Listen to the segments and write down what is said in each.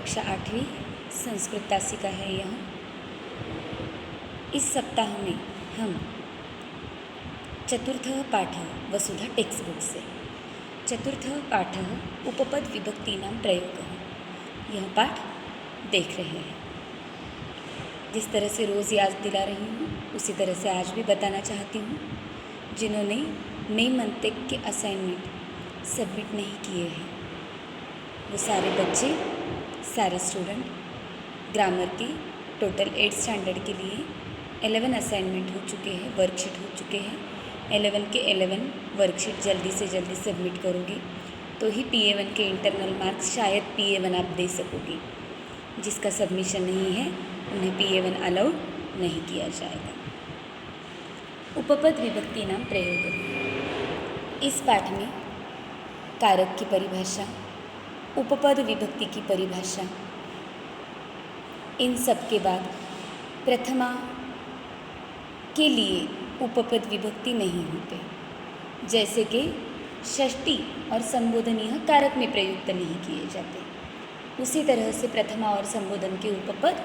कक्षा 8वीं संस्कृत तासिका है यह। इस सप्ताह में हम चतुर्थः पाठः वसुधा टेक्स्ट बुक से चतुर्थः पाठः उपपद विभक्तीनां प्रयोगः यह पाठ देख रहे हैं। जिस तरह से रोज़ याद दिला रही हूँ उसी तरह से आज भी बताना चाहती हूँ। जिन्होंने मई मंथ तक के असाइनमेंट सबमिट नहीं किए हैं वो सारे बच्चे, सारे स्टूडेंट ग्रामर के टोटल 8 स्टैंडर्ड के लिए 11 असाइनमेंट हो चुके हैं, वर्कशीट हो चुके हैं। 11 के 11 वर्कशीट जल्दी से जल्दी सबमिट करोगे तो ही PA1 के इंटरनल मार्क्स शायद PA1 आप दे सकोगे। जिसका सबमिशन नहीं है उन्हें PA1 अलाउड नहीं किया जाएगा। उपपद विभक्ति नाम प्रयोग। इस पाठ में कारक की परिभाषा, उपपद विभक्ति की परिभाषा, इन सब के बाद प्रथमा के लिए उपपद विभक्ति नहीं होते, जैसे कि षष्ठी और संबोधनीय कारक में प्रयुक्त नहीं किए जाते। उसी तरह से प्रथमा और संबोधन के उपपद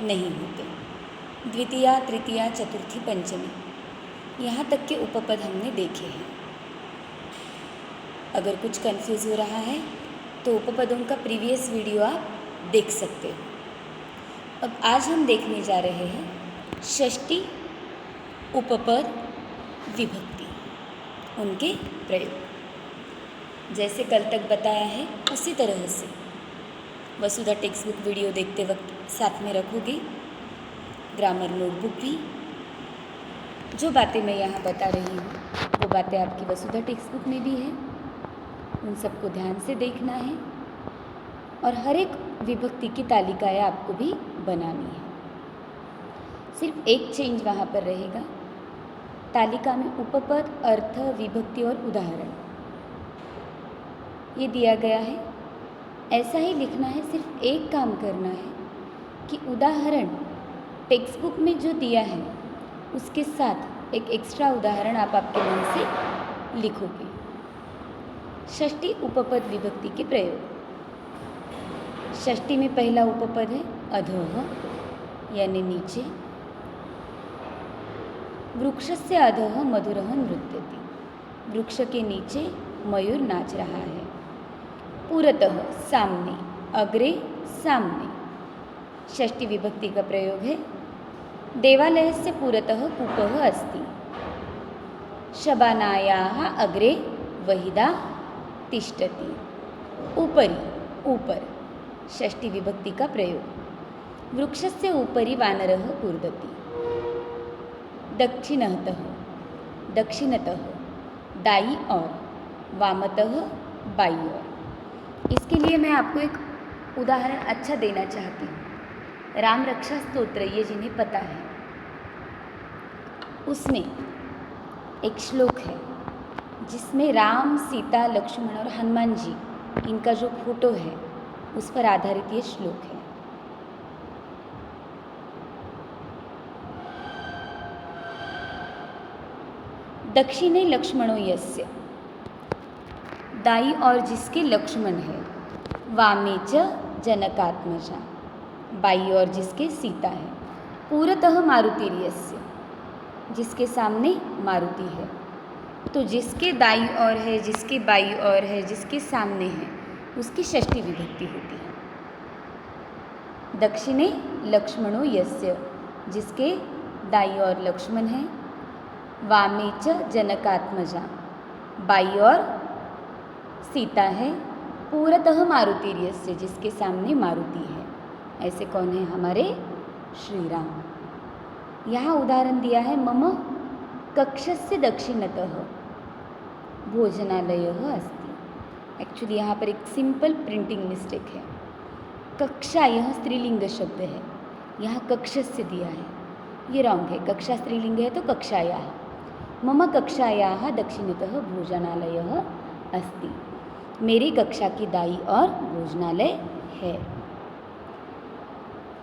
नहीं होते। द्वितीया, तृतीया, चतुर्थी, पंचमी, यहाँ तक के उपपद हमने देखे हैं। अगर कुछ कंफ्यूज हो रहा है तो उपपदों का प्रीवियस वीडियो आप देख सकते हो। अब आज हम देखने जा रहे हैं षष्ठी उपपद विभक्ति, उनके प्रयोग। जैसे कल तक बताया है उसी तरह से वसुधा टेक्स्ट बुक वीडियो देखते वक्त साथ में रखोगे, ग्रामर नोटबुक भी। जो बातें मैं यहाँ बता रही हूँ वो बातें आपकी वसुधा टेक्स्ट बुक में भी है, उन सबको ध्यान से देखना है और हर एक विभक्ति की तालिकाएँ आपको भी बनानी है। सिर्फ एक चेंज वहाँ पर रहेगा, तालिका में उपपद, अर्थ, विभक्ति और उदाहरण ये दिया गया है। ऐसा ही लिखना है, सिर्फ एक काम करना है कि उदाहरण टेक्स्ट बुक में जो दिया है उसके साथ एक एक्स्ट्रा उदाहरण आप आपके मन से लिखोगे। षष्ठी उपपद विभक्ति के प्रयोग। षष्ठी में पहला उपपद है अधः यानी नीचे। वृक्षस्य अधः मधुरः नृत्यति, वृक्ष के नीचे मयूर नाच रहा है। पुरतः सामने, अग्रे सामने। षष्ठी विभक्ति का प्रयोग है देवालयस्य पुरतः कूपः अस्ति, शबानायाः अग्रे वहिदा तिष्ठति। उपरि, ऊपर। षष्ठी विभक्ति का प्रयोग। वृक्षस्य उपरि वानरः कूर्दति। दक्षिणतः, दक्षिणतः, दायी और, वामतः, बाई और। इसके लिए मैं आपको एक उदाहरण अच्छा देना चाहती हूँ। राम रक्षा स्तोत्र, ये जिन्हें पता है, उसमें एक श्लोक है जिसमें राम, सीता, लक्ष्मण और हनुमान जी इनका जो फोटो है उस पर आधारित ये श्लोक है। दक्षिणे लक्ष्मणो यस्य, दाई और जिसके लक्ष्मण है। वामे च जनकात्मजा, बाई और जिसके सीता है। पुरतः मारुतिर्यस्य, जिसके सामने मारुति है। तो जिसके दाई और है, जिसके बाई और है, जिसके सामने है, उसकी षष्ठी विभक्ति होती है। दक्षिणे लक्ष्मणो यस्य, जिसके दाई और लक्ष्मण है। वामे च जनकात्मजा, बाई और सीता है। पुरतः मारुतिर्यस्य, जिसके सामने मारुति है। ऐसे कौन है? हमारे श्री राम। यहाँ उदाहरण दिया है मम कक्षस्य दक्षिणतः भोजनालयः अस्ति। एक्चुअली यहाँ पर एक सिंपल प्रिंटिंग मिस्टेक है। कक्षा यह स्त्रीलिंग शब्द है, यहाँ कक्षस्य दिया है, ये रॉन्ग है। कक्षा स्त्रीलिंग है तो कक्षायाः। मम कक्षायाः दक्षिणतः भोजनालयः अस्ति, मेरी कक्षा की दाई और भोजनालय है।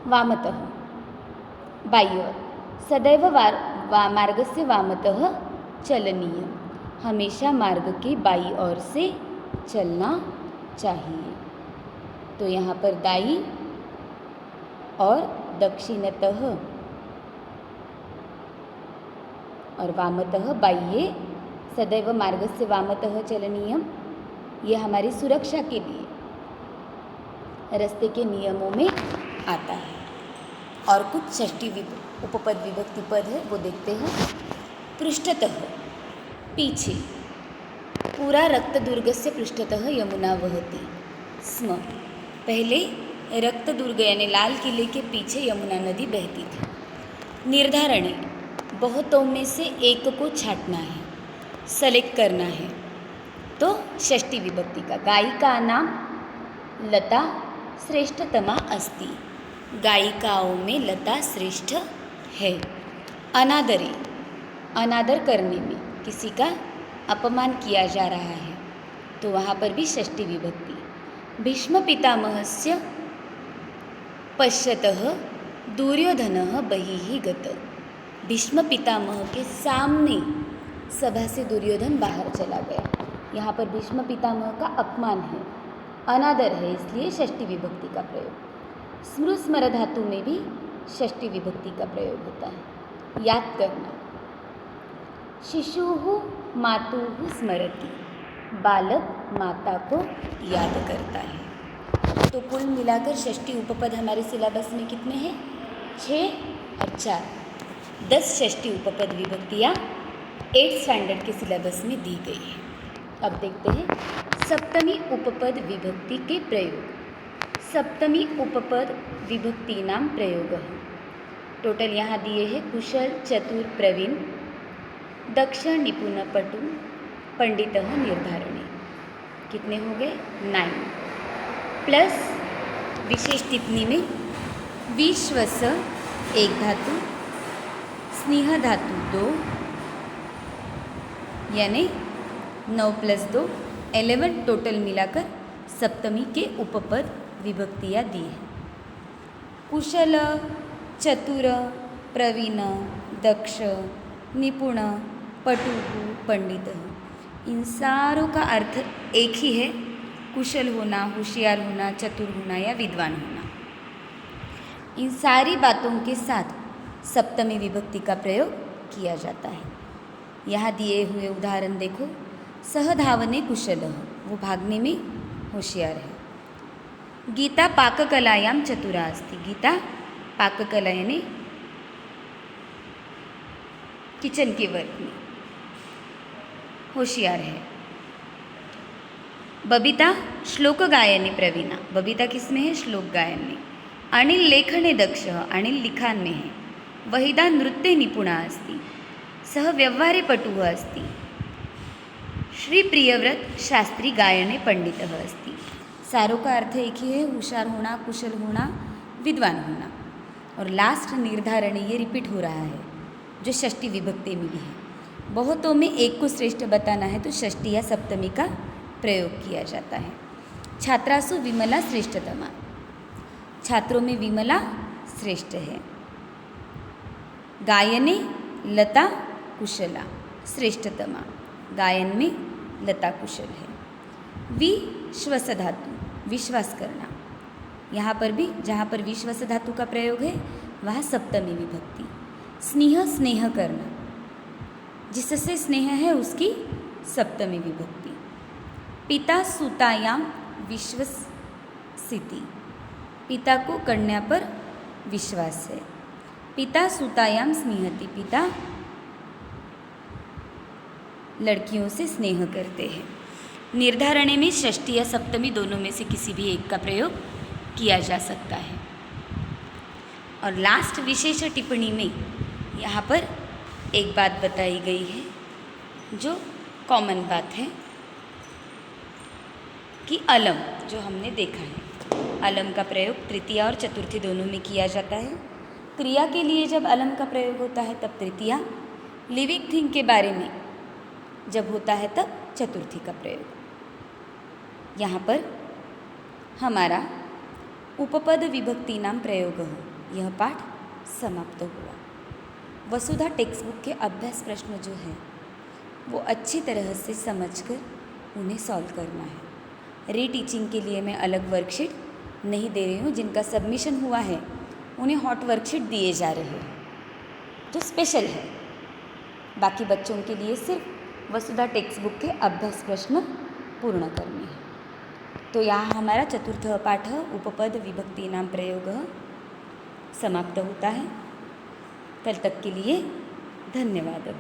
वामतः, बाई और। सदैव मार्गस्य वामतः चलनीय, हमेशा मार्ग के बाई ओर से चलना चाहिए। तो यहाँ पर दाई और दक्षिणतः और वामतः बाह्ये सदैव मार्गस्य वामतः चलनीयम। ये हमारी सुरक्षा के लिए रास्ते के नियमों में आता है। और कुछ षष्ठी उपपद विभक्ति पद है, वो देखते हैं। पृष्ठतः पीछे, पूरा रक्तदुर्गस्य पृष्ठतः यमुना वहति स्म। पहले रक्तदुर्ग यानी लाल किले के पीछे यमुना नदी बहती थी। निर्धारणे, बहुतों में से एक को छांटना है, सेलेक्ट करना है। तो षष्ठी विभक्ति का गायिका नाम लता श्रेष्ठतमा अस्ति। गायिकाओं में लता श्रेष्ठ है। अनादरे, अनादर करने में, किसी का अपमान किया जा रहा है तो वहाँ पर भी षष्ठी विभक्ति। भीष्म पितामहस्य पश्यतः दुर्योधनः बहिः गत। भीष्म पितामह के सामने सभा से दुर्योधन बाहर चला गया। यहाँ पर भीष्म पितामह का अपमान है, अनादर है, इसलिए षष्ठी विभक्ति का प्रयोग। स्मृ स्मर धातु में भी षष्ठी विभक्ति का प्रयोग होता है। याद करना, शिशुः मातुः स्मरति, बालक माता को याद करता है। तो कुल मिलाकर षष्ठी उपपद हमारे सिलेबस में कितने हैं? 6 और 4, 10 षष्ठी उपपद विभक्तियाँ 8th स्टैंडर्ड के सिलेबस में दी गई है। अब देखते हैं सप्तमी उपपद विभक्ति के प्रयोग। सप्तमी उपपद विभक्ति नाम प्रयोग। टोटल यहाँ दिए हैं कुशल, चतुर, प्रवीण, दक्ष, निपुण, पटु, पंडितः, निर्धारणे। कितने हो गए? 9 प्लस विशेष टिप्पणी में विश्वस 1 धातु, स्नेह धातु 2, यानी 9 + 2 11 टोटल मिलाकर सप्तमी के उपपद विभक्तियाँ दी हैं। कुशल, चतुर, प्रवीण, दक्ष, निपुण, पटु, पंडित, इन सारों का अर्थ एक ही है, कुशल होना, होशियार होना, चतुर होना या विद्वान होना। इन सारी बातों के साथ सप्तमी विभक्ति का प्रयोग किया जाता है। यहाँ दिए हुए उदाहरण देखो। सहधावने कुशलः, वो भागने में होशियार है। गीता पाककलायां चतुरा अस्ति, गीता पाककला यानी किचन के वर्क में होशियार है। बबीता श्लोक गायने प्रवीणा, बबीता किस में है? श्लोक गायन में। अनिल लेखने दक्ष, अनिल लिखान में है। वहिदा नृत्ये निपुणा अस्ति, सह व्यवहारे पटुः अस्ति। श्री प्रियव्रत शास्त्री गायने पंडितः अस्ति। सारों का अर्थ एक ही है, होशियार होना, कुशल होना, विद्वान होना। और लास्ट निर्धारण ये रिपीट हो रहा है जो षष्ठी विभक्ति में भी है। बहुतों में एक को श्रेष्ठ बताना है तो षष्ठी या सप्तमी का प्रयोग किया जाता है। छात्रासु विमला श्रेष्ठतमा, छात्रों में विमला श्रेष्ठ है। गायने लता कुशला श्रेष्ठतमा, गायन में लता कुशल है। विश्वस धातु, विश्वास करना, यहाँ पर भी जहाँ पर विश्वस धातु का प्रयोग है वहाँ सप्तमी विभक्ति। स्नेह, स्नेह करना, जिससे स्नेह है उसकी सप्तमी विभक्ति। पिता सुतायाम विश्वसिति, पिता को कन्या पर विश्वास है। पिता सुतायाम स्नेहति, पिता लड़कियों से स्नेह करते हैं। निर्धारणे में षष्ठी या सप्तमी दोनों में से किसी भी एक का प्रयोग किया जा सकता है। और लास्ट विशेष टिप्पणी में यहाँ पर एक बात बताई गई है जो कॉमन बात है कि अलम, जो हमने देखा है, अलम का प्रयोग तृतीया और चतुर्थी दोनों में किया जाता है। क्रिया के लिए जब अलम का प्रयोग होता है तब तृतीया, लिविंग थिंग के बारे में जब होता है तब चतुर्थी का प्रयोग। यहाँ पर हमारा उपपद विभक्ति नाम प्रयोग हो, यह पाठ समाप्त हुआ। वसुधा टेक्स्ट बुक के अभ्यास प्रश्न जो है वो अच्छी तरह से समझकर उन्हें सॉल्व करना है। रीटीचिंग के लिए मैं अलग वर्कशीट नहीं दे रही हूँ, जिनका सबमिशन हुआ है उन्हें हॉट वर्कशीट दिए जा रहे हैं जो स्पेशल है। बाकी बच्चों के लिए सिर्फ वसुधा टेक्स्ट बुक के अभ्यास प्रश्न पूर्ण करने हैं। तो यहाँ हमारा चतुर्थ पाठ उपपद विभक्तीनां प्रयोगः समाप्त होता है। कल तक के लिए धन्यवाद।